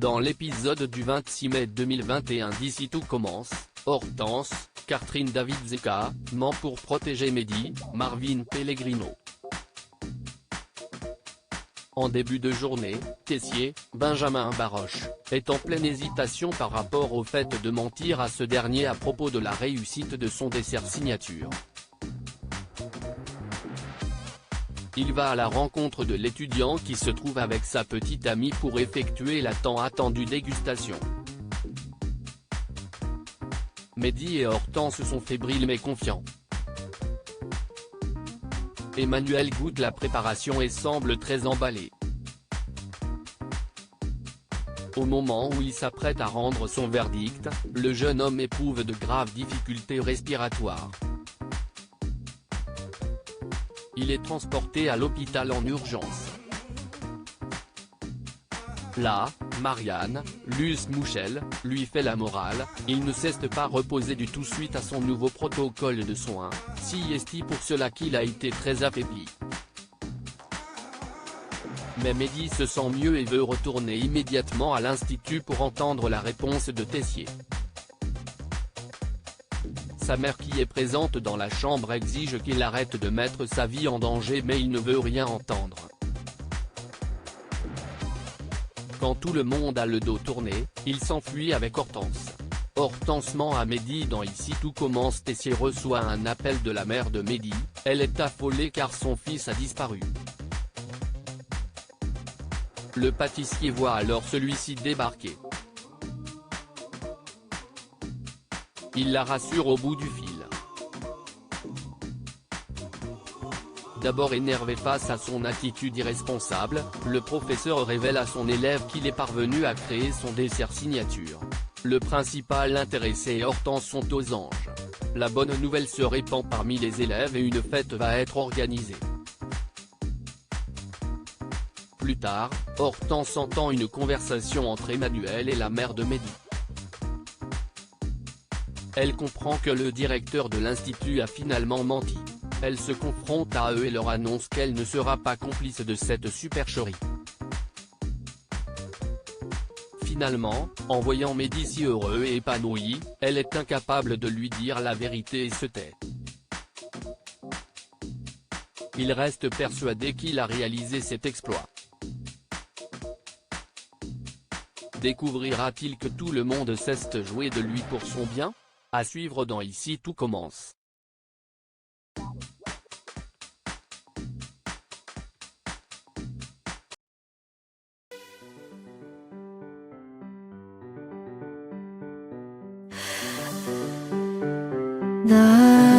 Dans l'épisode du 26 mai 2021 d'Ici tout commence, Hortense, Catherine David Zeka, ment pour protéger Mehdi, Marvin Pellegrino. En début de journée, Tessier, Benjamin Baroche, est en pleine hésitation par rapport au fait de mentir à ce dernier à propos de la réussite de son dessert signature. Il va à la rencontre de l'étudiant qui se trouve avec sa petite amie pour effectuer la tant attendue dégustation. Mehdi et Hortense sont fébriles mais confiants. Emmanuel goûte la préparation et semble très emballé. Au moment où il s'apprête à rendre son verdict, le jeune homme éprouve de graves difficultés respiratoires. Il est transporté à l'hôpital en urgence. Là, Marianne, Luce Mouchel, lui fait la morale, il ne cesse de pas reposer du tout suite à son nouveau protocole de soins, si est pour cela qu'il a été très affaibli. Mais Mehdi se sent mieux et veut retourner immédiatement à l'institut pour entendre la réponse de Tessier. Sa mère qui est présente dans la chambre exige qu'il arrête de mettre sa vie en danger mais il ne veut rien entendre. Quand tout le monde a le dos tourné, il s'enfuit avec Hortense. Hortense ment à Mehdi dans Ici tout commence. Tessier reçoit un appel de la mère de Mehdi, elle est affolée car son fils a disparu. Le pâtissier voit alors celui-ci débarquer. Il la rassure au bout du fil. D'abord énervé face à son attitude irresponsable, le professeur révèle à son élève qu'il est parvenu à créer son dessert signature. Le principal intéressé et Hortense sont aux anges. La bonne nouvelle se répand parmi les élèves et une fête va être organisée. Plus tard, Hortense entend une conversation entre Emmanuel et la mère de Mehdi. Elle comprend que le directeur de l'institut a finalement menti. Elle se confronte à eux et leur annonce qu'elle ne sera pas complice de cette supercherie. Finalement, en voyant Mehdi si heureux et épanoui, elle est incapable de lui dire la vérité et se tait. Il reste persuadé qu'il a réalisé cet exploit. Découvrira-t-il que tout le monde cesse de jouer de lui pour son bien? À suivre dans Ici tout commence. 나